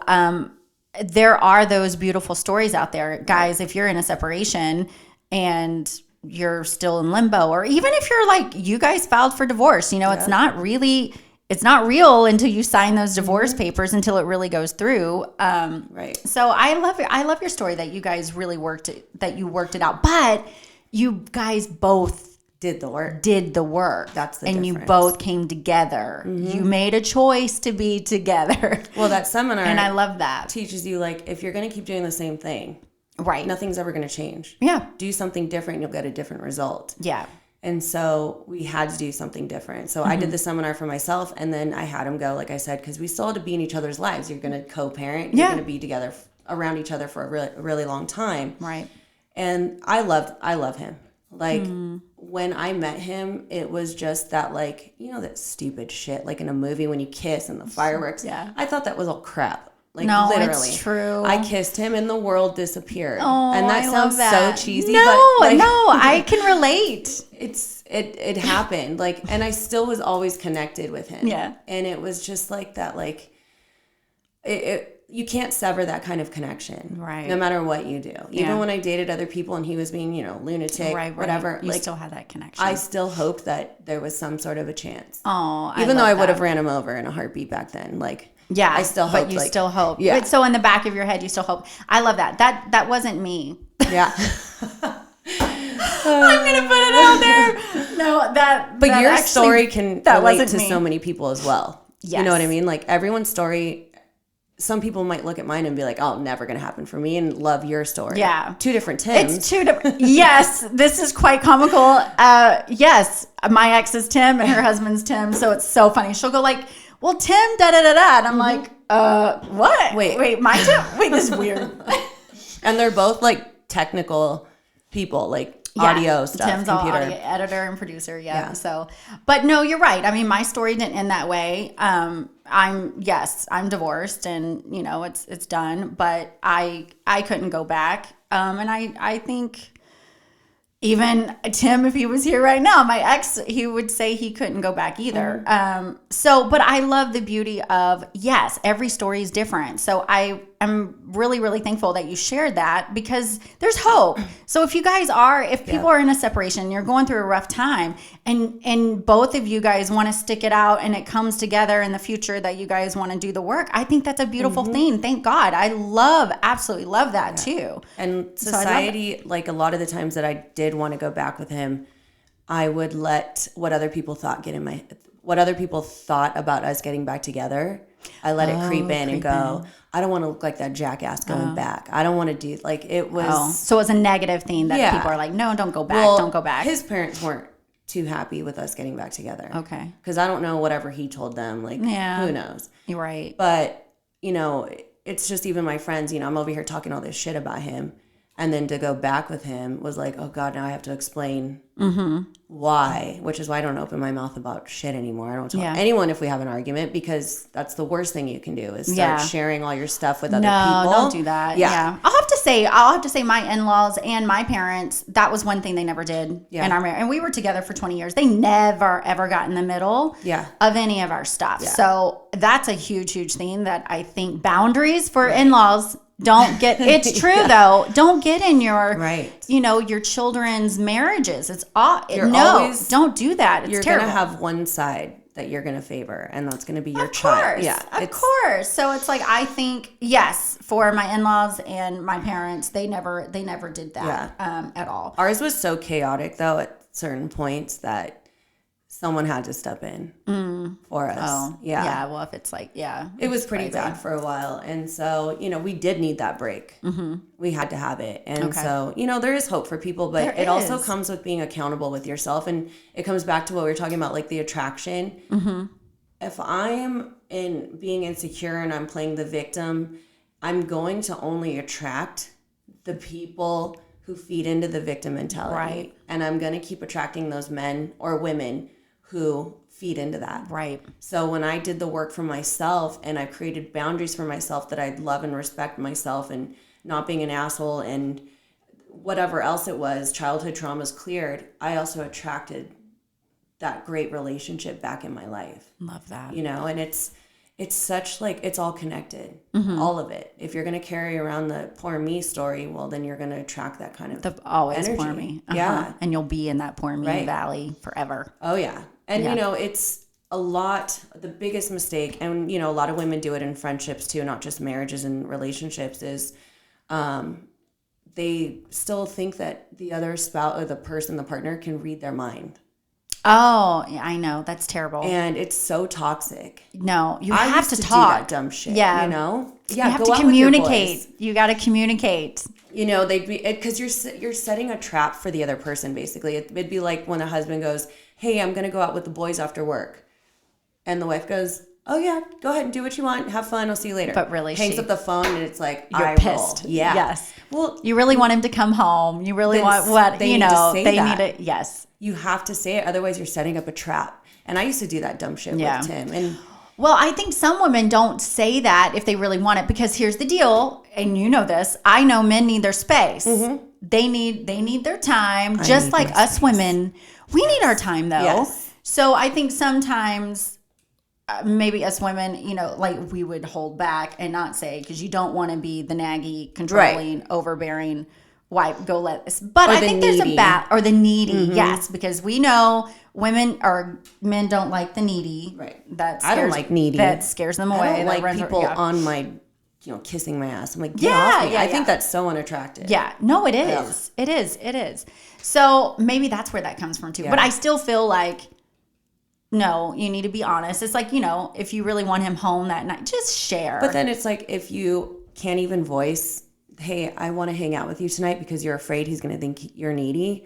there are those beautiful stories out there, guys. If you're in a separation and you're still in limbo, or even if you're like, you guys filed for divorce, it's not real until you sign those divorce papers, until it really goes through. Right. So I love your story that you guys really worked it out, but you guys both did the work. That's the difference. You both came together. You made a choice to be together. Well, that seminar, and I love that, teaches you, like, if you're going to keep doing the same thing, right, nothing's ever going to change. Yeah. Do something different, you'll get a different result. Yeah. And so we had to do something different. So I did the seminar for myself, and then I had him go, like I said, because we still had to be in each other's lives. You're going to co-parent. You're going to be together around each other for a really long time. Right. And I love him. Like, when I met him, it was just that, like, that stupid shit, like in a movie when you kiss and the fireworks. Yeah. I thought that was all crap. Like, no, literally. It's true. I kissed him and the world disappeared. Oh, and that sounds so cheesy. No, but, like, no, I can relate. It happened. Like, and I still was always connected with him. Yeah. And it was just like that, like, you can't sever that kind of connection. Right. No matter what you do. Even when I dated other people and he was being, lunatic, whatever. You like, still had that connection. I still hoped that there was some sort of a chance. Oh, even though I would have ran him over in a heartbeat back then. Like, yeah, I still hope. But you still hope. Yeah. But so in the back of your head, you still hope. I love that. That wasn't me. Yeah. I'm gonna put it out there. No, But your story can relate to so many people as well. Yes. You know what I mean? Like, everyone's story. Some people might look at mine and be like, "Oh, never gonna happen for me," and love your story. Yeah, 2 different Tims. It's 2 different. Yes, this is quite comical. Yes, my ex is Tim and her husband's Tim, so it's so funny. She'll go like, "Well, Tim, da da da da," and I'm like, what? Wait, my Tim? Wait, this is weird. And they're both like technical people, like audio stuff. Tim's computer. all audio editor and producer. Yeah. So, but no, you're right. I mean, my story didn't end that way. I'm divorced, and it's done. But I couldn't go back. And I think even Tim, if he was here right now, my ex, he would say he couldn't go back either. But I love the beauty of, yes, every story is different. So I'm really, really thankful that you shared that, because there's hope. So if people are in a separation, you're going through a rough time, and both of you guys want to stick it out, and it comes together in the future that you guys want to do the work, I think that's a beautiful thing. Thank God. I absolutely love that too. And society, like, a lot of the times that I did want to go back with him, I would let what other people thought about us getting back together. I let it creep in and go, I don't want to look like that jackass going back. I don't want to do, like, it was. So it was a negative thing that people are like, no, don't go back. Don't go back. His parents weren't too happy with us getting back together. Okay. Because I don't know whatever he told them. Like, who knows? You're right. But, it's just even my friends, I'm over here talking all this shit about him. And then to go back with him was like, oh God, now I have to explain why, which is why I don't open my mouth about shit anymore. I don't tell anyone if we have an argument, because that's the worst thing you can do is start sharing all your stuff with other people. No, don't do that. Yeah. I'll have to say my in-laws and my parents, that was one thing they never did in our marriage. And we were together for 20 years. They never, ever got in the middle of any of our stuff. Yeah. So that's a huge, huge thing that I think boundaries for in-laws It's true though. Don't get in your, right. Your children's marriages. It's all, don't do that. It's you're terrible. You're going to have one side that you're going to favor, and that's going to be your Of child. course. Yeah. Of course. So it's like, I think, yes, for my in-laws and my parents, they never did that at all. Ours was so chaotic though at certain points that someone had to step in for us. Oh, yeah. Well, if it's like, it was pretty bad for a while. And so, we did need that break. Mm-hmm. We had to have it. And so, there is hope for people, but it also comes with being accountable with yourself. And it comes back to what we were talking about, like the attraction. Mm-hmm. If I'm being insecure and I'm playing the victim, I'm going to only attract the people who feed into the victim mentality. Right. And I'm going to keep attracting those men or women who feed into that. Right. So when I did the work for myself and I created boundaries for myself that I'd love and respect myself and not being an asshole and whatever else it was, childhood traumas cleared, I also attracted that great relationship back in my life. Love that. And it's such like, it's all connected, all of it. If you're going to carry around the poor me story, well, then you're going to attract that kind of always energy. Poor me. Yeah. And you'll be in that poor me valley forever. Oh, yeah. And, it's a lot, the biggest mistake, and, a lot of women do it in friendships too, not just marriages and relationships, is they still think that the other spouse or the partner can read their mind. Oh, yeah, I know. That's terrible. And it's so toxic. No, you I have used to to talk. do that dumb shit, Yeah. Yeah, you have go to out with your communicate. boys. You got to communicate. They'd be, because you're setting a trap for the other person, basically. It'd be like when a husband goes, hey, I'm going to go out with the boys after work. And the wife goes, oh, yeah, go ahead and do what you want. Have fun. I'll see you later. But really, hangs up the phone and it's like, you're pissed. Roll. Yeah. Yes. Well, you really want him to come home. You really want what, they need to say that. Need it. Yes. You have to say it. Otherwise, you're setting up a trap. And I used to do that dumb shit with Tim. And well, I think some women don't say that if they really want it, because here's the deal, and you know this. I know men need their space. Mm-hmm. They need their time, just like us space. Women. We need our time though. Yes. So I think sometimes maybe us women, like we would hold back and not say, because you don't want to be the naggy, controlling, overbearing wife. But I think needy. There's a or the needy. Mm-hmm. Yes, because we know women or men don't like the needy. Right. I don't like needy. That scares them away. I don't like people on my, kissing my ass. I'm like, get off me. I think that's so unattractive. Yeah. No, it is. Ugh. It is. So maybe that's where that comes from too. Yeah. But I still feel like, no, you need to be honest. It's like, if you really want him home that night, just share. But then it's like, if you can't even voice, hey, I want to hang out with you tonight because you're afraid he's going to think you're needy,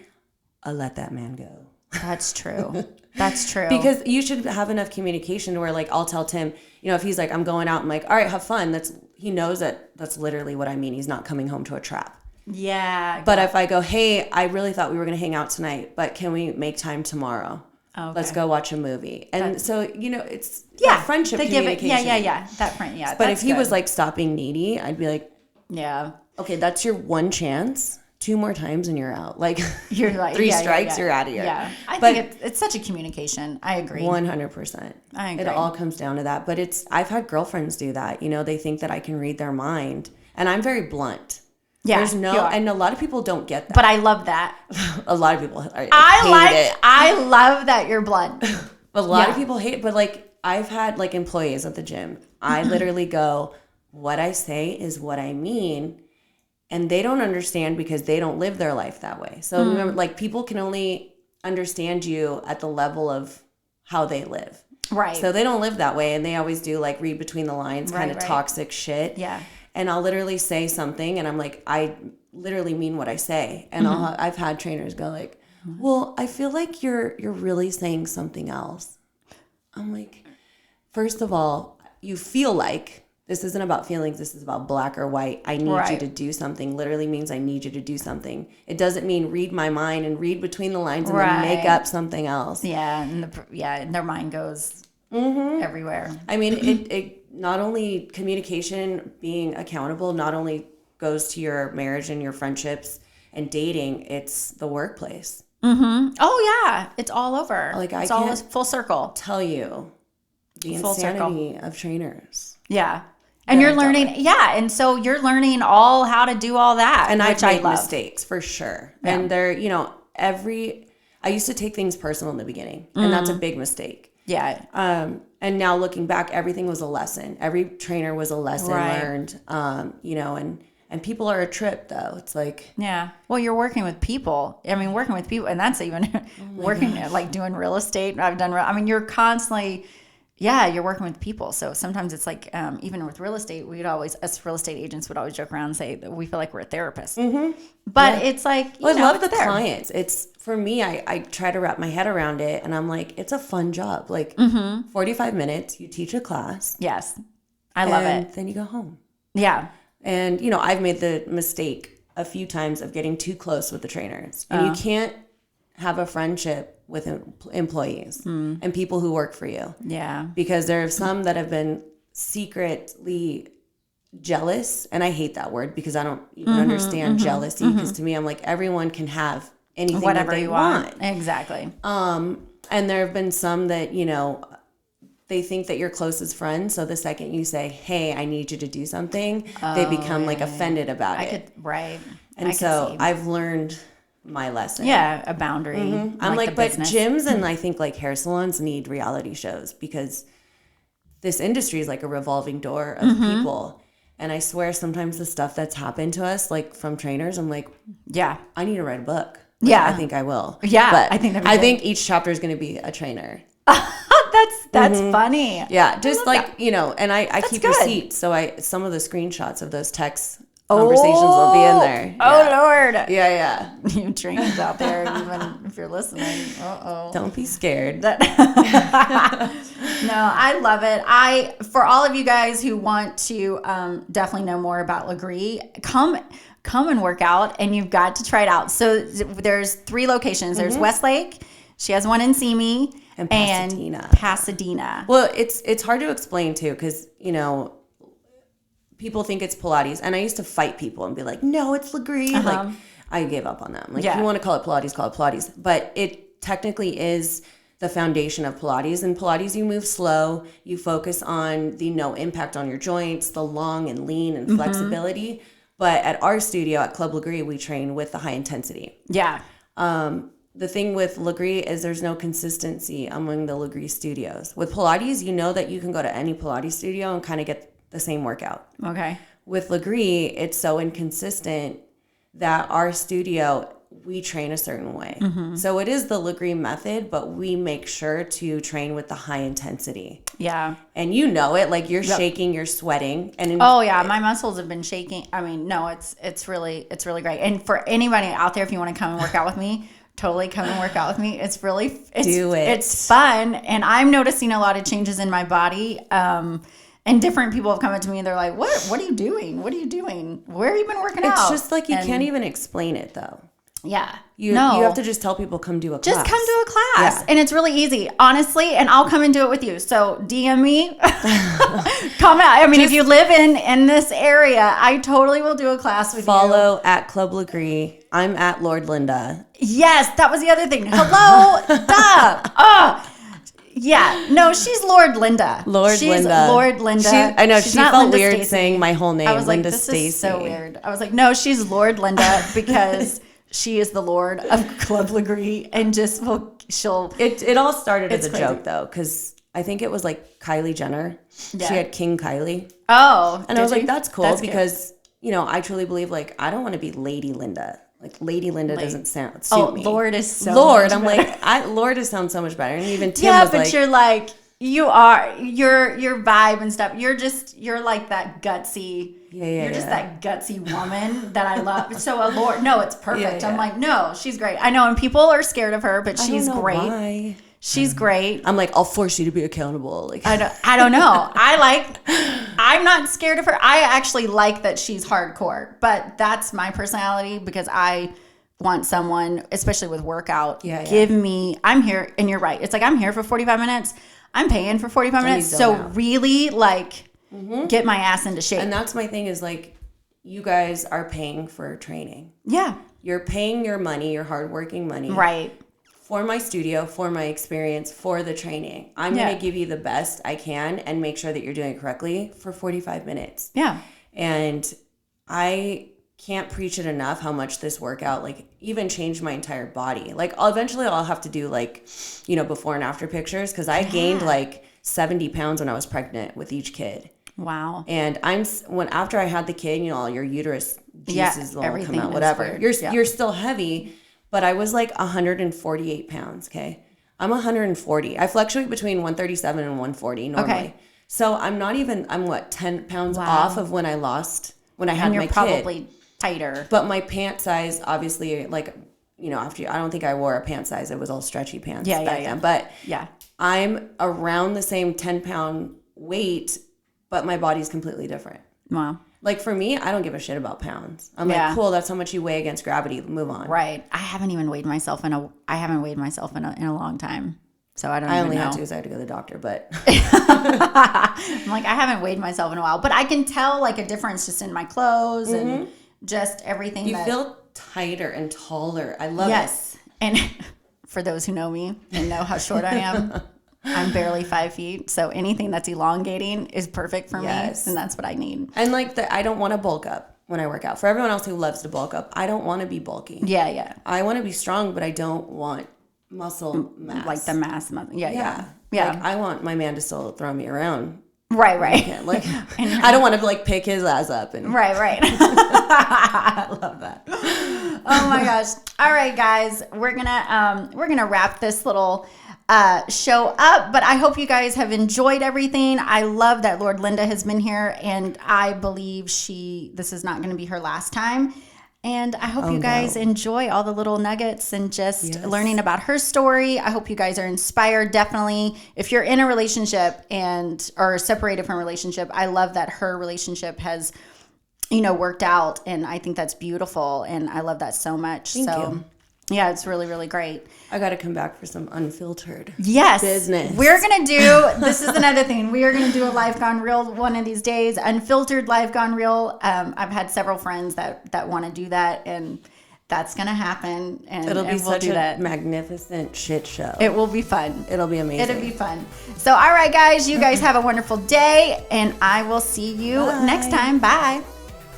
I'll let that man go. That's true. That's true. Because you should have enough communication where, like, I'll tell Tim, if he's like, I'm going out, I'm like, all right, have fun. He knows that's literally what I mean. He's not coming home to a trap. Yeah. But if I go, hey, I really thought we were going to hang out tonight, but can we make time tomorrow? Okay. Let's go watch a movie. And so, it's friendship communication. Yeah. That friend, yeah. But if he was like, stop being needy, I'd be like, yeah. Okay, that's your one chance. 2 more times and you're out. Like, you're like 3 strikes, you're out of here. Yeah. I think it's such a communication. I agree. 100%. I agree. It all comes down to that. But I've had girlfriends do that. They think that I can read their mind. And I'm very blunt. Yeah. And a lot of people don't get that. But I love that. A lot of people hate it. I love that you're blunt. But a lot of people hate it. But like, I've had like employees at the gym. I literally go, what I say is what I mean. And they don't understand because they don't live their life that way. So remember, like, people can only understand you at the level of how they live. Right. So they don't live that way. And they always do like read between the lines kind of toxic shit. Yeah. And I'll literally say something and I'm like, I literally mean what I say. And I've had trainers go like, well, I feel like you're really saying something else. I'm like, first of all, you feel like. This isn't about feelings. This is about black or white. I need you to do something. Literally means I need you to do something. It doesn't mean read my mind and read between the lines and then make up something else. Yeah, and their mind goes everywhere. I mean, it not only communication, being accountable, not only goes to your marriage and your friendships and dating. It's the workplace. Mm-hmm. Oh yeah, it's all over. Like it's all full circle. Tell you the insanity of trainers. Yeah. And you're learning, and so you're learning all how to do all that. And which I've made I love. mistakes for sure. Yeah. And they're, I used to take things personal in the beginning, and that's a big mistake. Yeah. And now looking back, everything was a lesson. Every trainer was a lesson learned. And people are a trip though. It's like, yeah. Well, you're working with people. I mean, working with people, and that's even working like doing real estate. I've done. You're constantly. Yeah, you're working with people. So sometimes it's like, even with real estate, us real estate agents would always joke around and say that we feel like we're a therapist. Mm-hmm. But it's like, I love the clients. It's, for me, I try to wrap my head around it, and I'm like, it's a fun job. Like 45 minutes, you teach a class. Yes. I love it. Then you go home. Yeah. And, I've made the mistake a few times of getting too close with the trainers. And you can't have a friendship with employees and people who work for you. Yeah. Because there are some that have been secretly jealous. And I hate that word because I don't even understand jealousy. Because to me, I'm like, everyone can have anything whatever that they you want. Exactly. And there have been some that, they think that you're close as friends. So the second you say, hey, I need you to do something, they become offended about it. Right. And so I've learned my lesson. Yeah, a boundary. I'm like, but gyms and I think like hair salons need reality shows because this industry is like a revolving door of people. And I swear sometimes the stuff that's happened to us, like from trainers, I'm like, yeah, I need to write a book. Yeah. I think I will. Yeah. But I think each chapter is going to be a trainer. That's funny. Yeah. Just like, that. And I keep receipts. So some of the screenshots of those text conversations will be in there. Oh, Lord. Yeah. You trainers out there, even if you're listening. Don't be scared. No, I love it. For all of you guys who want to definitely know more about Lagree, come and work out, and you've got to try it out. So there's 3 locations. There's Westlake. She has one in Simi. And Pasadena. Pasadena. Well, it's hard to explain too because, people think it's Pilates. And I used to fight people and be like, no, it's Lagree. Like, I gave up on that. Like, if you want to call it Pilates. But it technically is the foundation of Pilates. And Pilates, you move slow. You focus on the no impact on your joints, the long and lean and flexibility. But at our studio, at Club Lagree, we train with the high intensity. Yeah. The thing with Lagree is there's no consistency among the Lagree studios. With Pilates, you know that you can go to any Pilates studio and kind of get the same workout. Okay. With Lagree, it's so inconsistent that our studio, we train a certain way. So it is the Lagree method, but we make sure to train with the high intensity. Yeah. And you know it, like you're shaking, you're sweating. And my muscles have been shaking. I mean, no, it's really great. And for anybody out there, if you want to come and work out with me, totally come and work out with me. Do it. It's fun. And I'm noticing a lot of changes in my body. And different people have come up to me and they're like, what are you doing? What are you doing? Where have you been working out? It's just like you can't even explain it though. Yeah. You have to just tell people come do a class. Just come do a class. Yeah. And it's really easy, honestly, and I'll come and do it with you. So DM me. Come out. I mean, if you live in this area, I totally will do a class with you. Follow at Club Lagree. I'm at Lorde Linda. Yes, that was the other thing. Hello. Duh. Yeah. No, she's Lorde Linda. Lorde Linda. I know. She felt Linda weird Stacy. saying my whole name. I was Linda like, this Stacy. is so weird. I was like, no, she's Lorde Linda because she is the Lord of Club Lagree, and she'll. It all started as a joke though, because I think it was like Kylie Jenner. Yeah. She had King Kylie. Oh. And I was like, that's cool because I truly believe like I don't want to be Lady Linda. Like Lady Linda doesn't suit me. Lord is so Lord. Much I'm better. like, Lord sounds so much better. And even Tim was but you're like, your vibe and stuff. You're like that gutsy. You're just that gutsy woman that I love. So Lord, no, it's perfect. Yeah. I'm like, no, she's great. I know, and people are scared of her, but she's great. Why. She's great. I'm like, I'll force you to be accountable. Like I don't know. I'm not scared of her. I actually like that she's hardcore, but that's my personality because I want someone, especially with workout, give me, I'm here, and you're right. It's like, I'm here for 45 minutes. I'm paying for 45 minutes. So really get my ass into shape. And that's my thing is like, you guys are paying for training. Yeah. You're paying your money, your hardworking money. Right. for my studio, for my experience, for the training. I'm going to give you the best I can and make sure that you're doing it correctly for 45 minutes. Yeah. And I can't preach it enough how much this workout, like, even changed my entire body. Like, eventually I'll have to do, like, you know, before and after pictures, because I gained like 70 pounds when I was pregnant with each kid. Wow. And after I had the kid, you know, all your uterus juices will come out, whatever. You're still heavy, but I was like 148 pounds. Okay. I'm 140. I fluctuate between 137 and 140 normally. Okay. So I'm 10 pounds off of when I had my kid. And you're probably tighter. But my pant size, obviously, like, you know, I don't think I wore a pant size. It was all stretchy pants back then. But I'm around the same 10-pound weight, but my body's completely different. Wow. Like, for me, I don't give a shit about pounds. I'm like, cool, that's how much you weigh against gravity. Move on. Right. I haven't even weighed myself in a long time. So I only had to because I had to go to the doctor, but I'm like, I haven't weighed myself in a while, but I can tell like a difference just in my clothes and just everything. You feel tighter and taller. I love it. Yes. And for those who know me and know how short I am, I'm barely 5 feet. So anything that's elongating is perfect for me. And that's what I need. And like I don't want to bulk up when I work out. For everyone else who loves to bulk up, I don't want to be bulky. Yeah, yeah. I want to be strong, but I don't want muscle mass. Like the mass. Yeah. Like, I want my man to still throw me around. Right. Like, I don't want to like pick his ass up. Right. I love that. Oh my gosh. All right, guys, we're gonna wrap this little show up, but I hope you guys have enjoyed everything. I love that Lorde Linda has been here, and I believe this is not going to be her last time. And I hope you guys enjoy all the little nuggets and just learning about her story. I hope you guys are inspired. Definitely, if you're in a relationship or separated from a relationship, I love that her relationship has, worked out, and I think that's beautiful, and I love that so much. Thank you. Yeah, it's really, really great. I got to come back for some unfiltered business. We're going to this is another thing. We are going to do a Life Gone Real one of these days, unfiltered Life Gone Real. I've had several friends that want to do that, and that's going to happen. And it'll be such a magnificent shit show. It will be fun. It'll be amazing. It'll be fun. So, all right, guys, you guys have a wonderful day, and I will see you next time. Bye.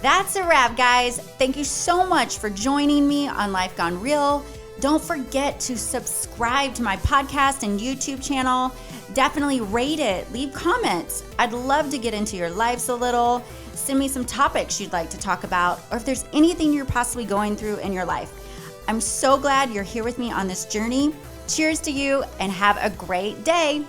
That's a wrap, guys. Thank you so much for joining me on Life Gone Real. Don't forget to subscribe to my podcast and YouTube channel. Definitely rate it. Leave comments. I'd love to get into your lives a little. Send me some topics you'd like to talk about, or if there's anything you're possibly going through in your life. I'm so glad you're here with me on this journey. Cheers to you, and have a great day.